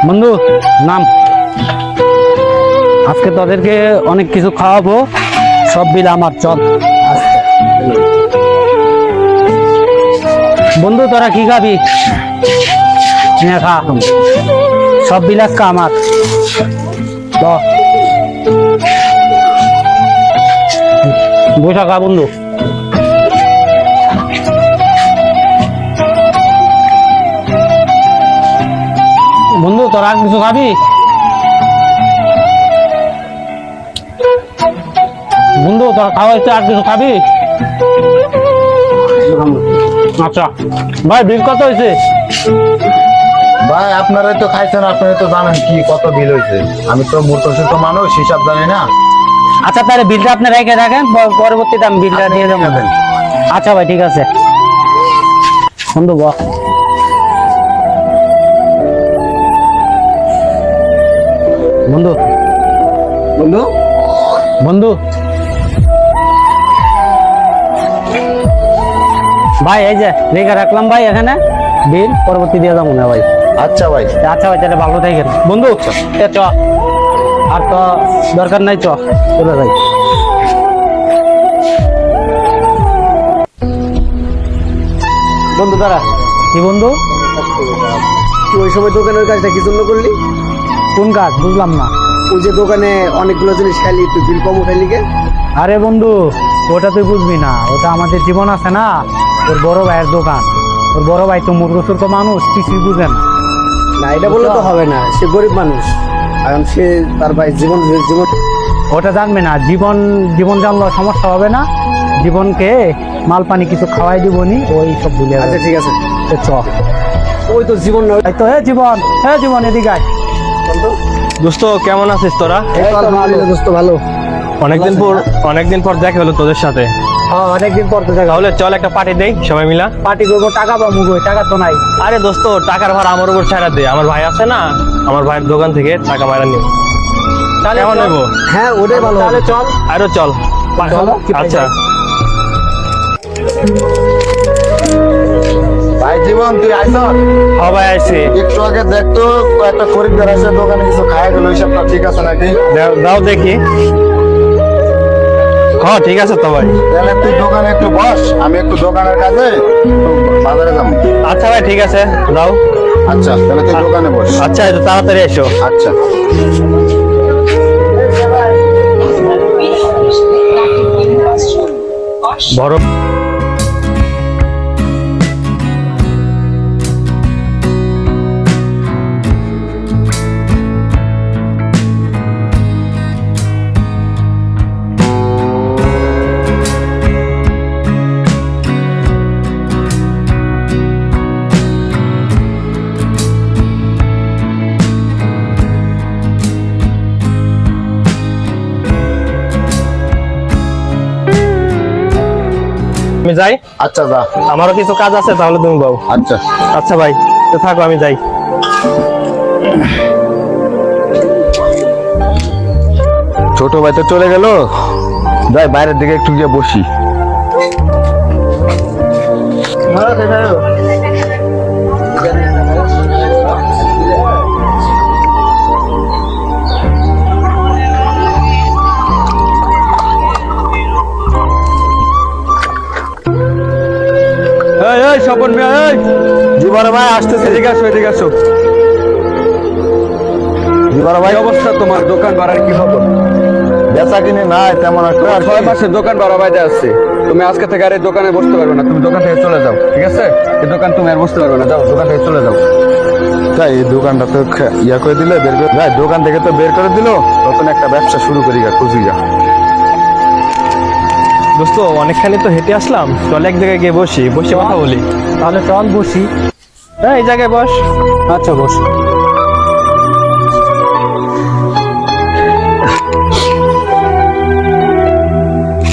বন্ধু নাম, আজকে তোদেরকে অনেক কিছু খাওয়াবো, সব বিল আমার। চল বন্ধু, তোরা কি খাবি? খা, সব বিল আজকে আমার। বসা খা বন্ধু। বন্ধু তোরা আর কিছু খাবি? বন্ধু তোরা খাওয়া হচ্ছে, আর কিছু খাবি? আচ্ছা ভাই, বিল কত হয়েছে? ভাই আপনারাই তো খাইছেন, আপনারা তো জানেন কি কত বিল হয়েছে। আমি তো মূর্খ মানুষ, হিসাব জানি না। আচ্ছা তাহলে বিলটা আপনি রেখে রাখেন, পরবর্তীতে আমি বিলটা দিয়ে দেবো। আচ্ছা ভাই ঠিক আছে। বন্ধু বস। বন্ধু বন্ধু বন্ধু ভাই, এই যে রেখে রাখলাম ভাই এখানে, বিল পরবর্তী দিয়ে যাবো না ভাই। আচ্ছা ভাই। আচ্ছা ভাই, তাহলে ভালো থাকেন বন্ধু। চ, আর তো দরকার নাই, চলে যাই। বন্ধু দাঁড়া, কি বন্ধু? তুই ওই সময় দোকানের কাজটা কি জন্য করলি? কোন কাজ বুঝলাম না। ওই যে দোকানে অনেকগুলো জিনিস খাইলি, তুই বিল কম উঠাইলি কে? আরে বন্ধু, ওটা তুই বুঝবি না, ওটা আমাদের জীবন আছে না, ওর বড় ভাইয়ের দোকান। ওর বড় ভাই তো মূর্খ সূর্খ মানুষ, কিছুই বুঝে না। না, এটা বললে তো হবে না, সে গরিব মানুষ, কারণ সে তার ভাই জীবন জীবন ওটা জানবে না, জীবন জানলে সমস্যা হবে না। জীবনকে মাল পানি কিছু খাওয়াই দিবনি, ওই সব ভুলে যাবে। আচ্ছা ঠিক আছে, চ। ওই তো জীবন না। এই তো, জীবন এদিকে আয়। দোস্ত কেমন আছিস তোরা? এই তো আলহামদুলিল্লাহ দোস্ত, ভালো। অনেকদিন পর দেখা হলো তোদের সাথে। হ্যাঁ, অনেকদিন পর তো দেখা। তাহলে চল একটা পার্টি দেই সবাই মিলা। পার্টি করবো, টাকা পাবো কই? টাকা তো নাই। আরে দোস্ত, টাকার ভাড়া আমার উপর ছাড়া দে, আমার ভাই আছে না, আমার ভাইয়ের দোকান থেকে টাকা মারা নিব। তাহলে কেমন নেবো? হ্যাঁ, ওটাই ভালো। তাহলে চল। আরে চল। চলো। আচ্ছা ভাই জীবন, তুই আইস? হ্যাঁ ভাই, আইসি। একটু আগে দেখতো একটা খরিদ্দার আছে দোকানে, কিছু খাওয়া গেল, হিসাবটা ঠিক আছে নাকি? দাও দেখি। হ্যাঁ ঠিক আছে তো ভাই। তাহলে তুই দোকানে একটু বস, আমি একটু দোকানের কাজে বাজারে যাবো। আচ্ছা ভাই ঠিক আছে, দাও। আচ্ছা তাহলে তুই দোকানে বস। আচ্ছা একটু তাড়াতাড়ি এসো। আচ্ছা। বড় আমি যাই। আচ্ছা যা। আমারও কিছু কাজ আছে, তাহলে তুমি বাবু। আচ্ছা আচ্ছা ভাই, তো থাকো, আমি যাই। ছোট ভাই তো চলে গেল, যাই বাইরের দিকে একটু গিয়ে বসি। এই স্বপন মিয়া, এই জি বড় ভাই আসতেছে। এদিকে আসো, এদিকে আসো। জি বড় ভাই, কি অবস্থা তোমার? দোকান ভাড়ার কি খবর? বেচা কিনে নাই তেমন একটা। 6 মাসের দোকান ভাড়া বাইরে আসছে। তুমি আজকে থেকে আর এই দোকানে বসতে পারবে না, তুমি দোকান থেকে চলে যাও, ঠিক আছে? এই দোকান তুমি আর বসতে পারবে না, যাও দোকান থেকে চলে যাও। তাই এই দোকানটা তো ইয়া করে দিলে, বের করে ভাই দোকান থেকে তো বের করে দিল, নতুন একটা ব্যবসা শুরু করি গা, খুঁজি গা। দোস্ত অনেকখানি তো হেঁটে আসলাম, চল এক জায়গায় গিয়ে বসে কথা বলি। তাহলে চল বসি। এই জায়গায় বস। আচ্ছা বস।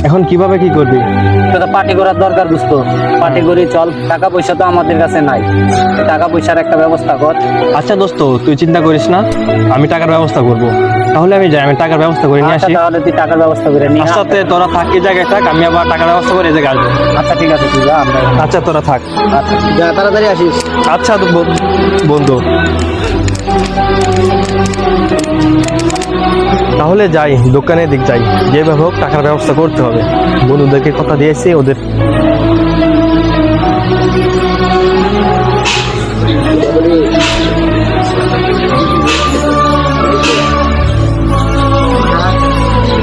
এখন কিভাবে কি করবি? তো পার্টি করার দরকার বুঝতো, পার্টি করি চল, টাকা পয়সা তো আমাদের কাছে নাই, টাকা পয়সার একটা ব্যবস্থা কর। আচ্ছা দোস্ত, তুই চিন্তা করিস না, আমি টাকার ব্যবস্থা করব। তাহলে আমি যাই, আমি টাকার ব্যবস্থা করে নিয়ে আচ্ছা আসি। তাহলে তুই টাকার ব্যবস্থা করে নিয়ে আয়। আস্তে তোরা থাক, এই জায়গায় থাক, আমি আবার টাকার ব্যবস্থা করে এই জায়গায় আসবো। আচ্ছা ঠিক আছে, তুই যা, আমরা আচ্ছা তোরা থাক। আচ্ছা যা তাড়াতাড়ি আসিস। আচ্ছা তো বন্ধু, তাহলে যাই, দোকানের দিক যাই, যেভাবে হোক টাকার ব্যবস্থা করতে হবে। বন্ধুদেরকে কথা দিয়েছি, ওদের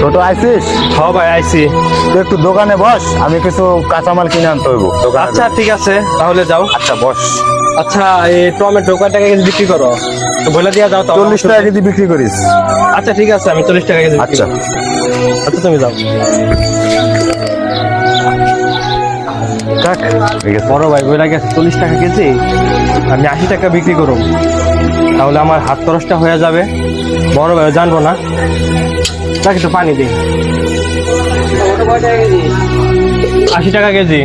ছোট আইসিস? হ্যাঁ ভাই আইসি। তুই একটু দোকানে বস, আমি কিছু কাঁচামাল কিনে আনতে হইব দোকানে। আচ্ছা ঠিক আছে, তাহলে যাও। আচ্ছা বস। আচ্ছা এই টমেটো কয় টাকা কেজি বিক্রি করো? তো বলে দিয়া যাও তো। 40 টাকা কেজি বিক্রি করিস? আচ্ছা ঠিক আছে, আমি 40 টাকা কেজি বিক্রি আচ্ছা। করব। আচ্ছা তুমি যাও। কাক, বড় ভাই বলে গেছে 40 টাকা কেজি, আমি 80 টাকা বিক্রি করব, তাহলে আমার হাত খরচটা হয়ে যাবে। বড় ভাই জানবো না, তাকে একটু পানি দিই। 80 টাকা কেজি।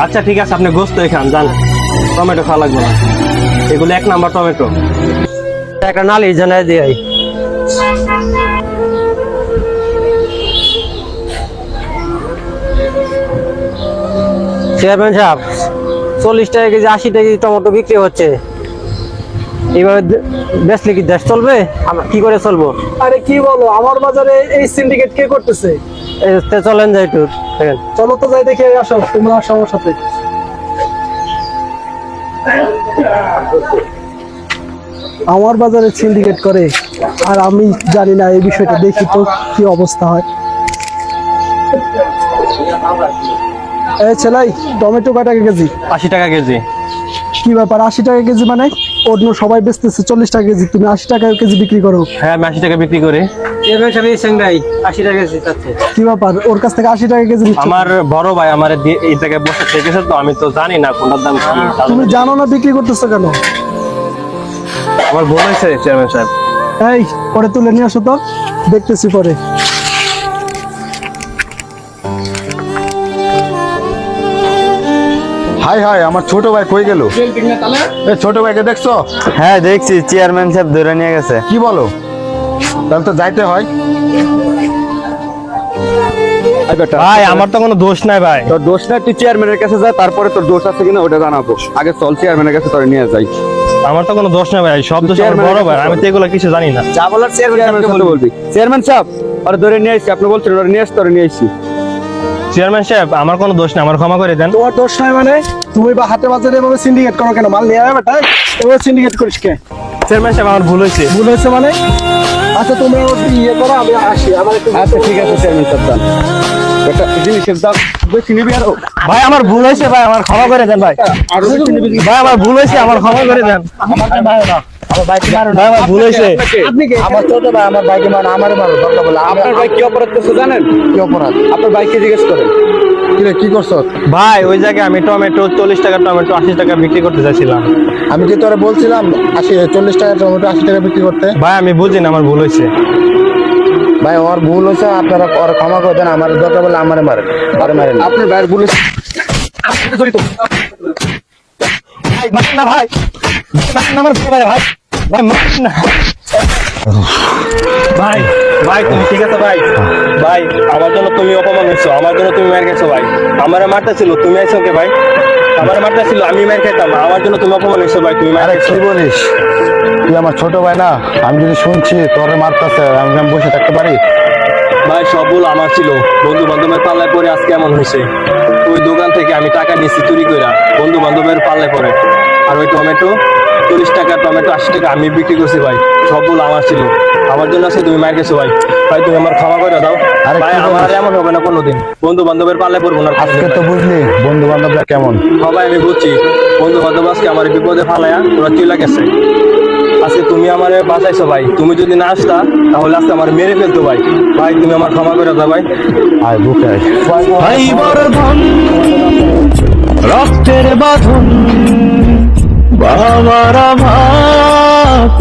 আচ্ছা ঠিক আছে, আপনি গোস্ত এখান যান, টমেটো খাওয়া লাগবে না, এগুলো 1 নাম্বার টমেটো। একটা নালি জানাই দিয়ে আই। চেয়ারম্যান সাহেব, 40 টাকা কেজি 80 টাকা কেজি টমেটো বিক্রি হচ্ছে, এইভাবে বেচলে কি দেশ চলবে? আমরা কি করে চলবো? আরে কি বলো, আমার বাজারে এই সিন্ডিকেট কে করতেছে? চলেন যাই একটু দেখেন। চলো তো যাই দেখে আসো, তোমরা আসো আমার সাথে। আমার বাজারে সিন্ডিকেট করে আর আমি জানি না এই বিষয়টা, দেখি তো কি অবস্থা হয়। এই ছেলাই, টমেটো কয় টাকা কেজি? 80 টাকা কেজি। কি ব্যাপার, 80 টাকা কেজি মানে? অন্য সবাই বেচতেছে 40 টাকা কেজি, তুমি 80 টাকা কেজি বিক্রি করো? হ্যাঁ আমি 80 টাকা বিক্রি করি। চেয়ারম্যান সাহেব এই সেংরাই 80 টাকা কেজি চাচ্ছে। কি ব্যাপার, ওর কাছ থেকে 80 টাকা কেজি নিচ্ছ? আমার বড় ভাই আমার এই জায়গায় বসে থেকেছে, তো আমি তো জানি না কোনটার দাম কি। তুমি জানো না বিক্রি করতেছো কেন? আমার ভুল হয়েছে চেয়ারম্যান সাহেব। এই পরে তুলে নিয়ে আসো তো, দেখতেছি পরে। হাই হাই, আমার ছোট ভাই কই গেল? এই ছোট ভাইকে দেখছো? হ্যাঁ দেখছি, চেয়ারম্যান সাহেব ধরে নিয়ে গেছে। কি বলো? তাহলে তো যাইতে হয়। ভাই আমার তো কোনো দোষ নাই ভাই। তোর দোষ না, তুই চেয়ারম্যানের কাছে যা, তারপরে তোর দোষ আছে কিনা ওটা জানাবো। আগে চল চেয়ারম্যানের কাছে তোরে নিয়ে যাই। আমার তো কোনো দোষ নাই ভাই, সব দোষ আমার বড় ভাই, আমি তো এগুলো কিছু জানি না। যা বলার চেয়ারম্যান সাহেব বলবি। চেয়ারম্যান সাহেব ওরা ধরে নিয়ে আসছি, আপনি বলছেন ওরা নিয়ে আসতে, ওরা নিয়ে আসছি। চেয়ারম্যান সাহেব আমার কোনো দোষ নাই, আমার ক্ষমা করে দেন। তোমার দোষ নাই মানে? তুমি বা হাতে বাজারে এভাবে সিন্ডিকেট করো কেন? মাল নিয়ে যাবে বেটা, এভাবে সিন্ডিকেট করিস কে? চেয়ারম্যান সাহেব আমার ভুল হয়েছে। ভুল হয়েছে মানে? আচ্ছা তোমরা ইয়ে করো, আমি আসি, আমার একটু আচ্ছা ঠিক আছে চেয়ারম্যান সাহেব, যান। একটা জিনিসের দাম বেশি নিবি আরো। ভাই আমার ভুল হয়েছে ভাই, আমার ক্ষমা করে দেন ভাই। আরো বেশি নিবি। ভাই আমার ভুল হয়েছে, আমার ক্ষমা করে দেন। ভাই আমার ভুল হয়েছে। আপনি কে? আমার ছোট ভাই আমার ভাইকে মানে আমারে মারো দরকার বলে। আপনার ভাই কি অপরাধ করছে জানেন? কি অপরাধ? আপনার ভাইকে জিজ্ঞেস করেন। কি রে, কি করছো? ভাই ওই জায়গায় আমি টমেটো 40 টাকা টমেটো 80 টাকা বিক্রি করতে চাইছিলাম। আমি কি তোরে বলছিলাম 40 টাকা টমেটো 80 টাকা বিক্রি করতে? ভাই আমি বুঝি না, আমার ভুল হয়েছে। ভাই ওর ভুল হয়েছে, আপনারা ওর ক্ষমা করে দেন। আমার দরকার বলে আমারে মারেন, আরে মারেন না। আপনার ভাইয়ের ভুল হয়েছে। ভাই মারেন না ভাই, মারেন না আমার ভাই, ভাই ভাই মারেন না। ভাই ভাই তুমি ঠিক আছে ভাই? ভাই আমার জন্য তুমি অপমান হয়েছো, আমার জন্য তুমি মার গেছো ভাই। আমারে মারতে ছিল, তুমি আইছো কে ভাই? আমারে মারতে ছিল, আমি মার খেতাম, আমার জন্য তুমি অপমান হয়েছো ভাই, তুমি মার আরে গেছো। কি বলিস? তুই আমার ছোট ভাই না? আমি যদি শুনছি তোরে মারতেছে, আমি বসে থাকতে পারি? ভাই সব ভুল আমার ছিল, বন্ধু বান্ধবের পাল্লায় পরে আজকে এমন হয়েছে। ওই দোকান থেকে আমি টাকা নিয়েছি চুরি করে, বন্ধু বান্ধবের পাল্লায় পরে। আর ওই টমেটো 40 টাকা টমেটো 80 টাকা আমি বিক্রি করছি ভাই, সব ভুল আমার ছিল। আমার জন্য আছে তুমি মার গেছো ভাই। ভাই তুমি আমার ক্ষমা করে দাও আরে ভাই, কি বলিস? আমার এমন হবে না কোনোদিন, বন্ধু বান্ধবের পাল্লায় পড়বো না আজকে তো বুঝলি বন্ধু বান্ধবরা কেমন। সবাই আমি বুঝছি, বন্ধু বান্ধব আজকে আমার বিপদে ফালায়া ওরা চলে গেছে। আজকে তুমি আমারে বাঁচাইছো ভাই, তুমি যদি না আসতা তাহলে আজকে আমার মেরে ফেলতো ভাই। ভাই তুমি আমার ক্ষমা করে দাও ভাই। আয় বুকে আয়। ভাই বর্ধন, রক্তের বাঁধন, বাবার আঘাত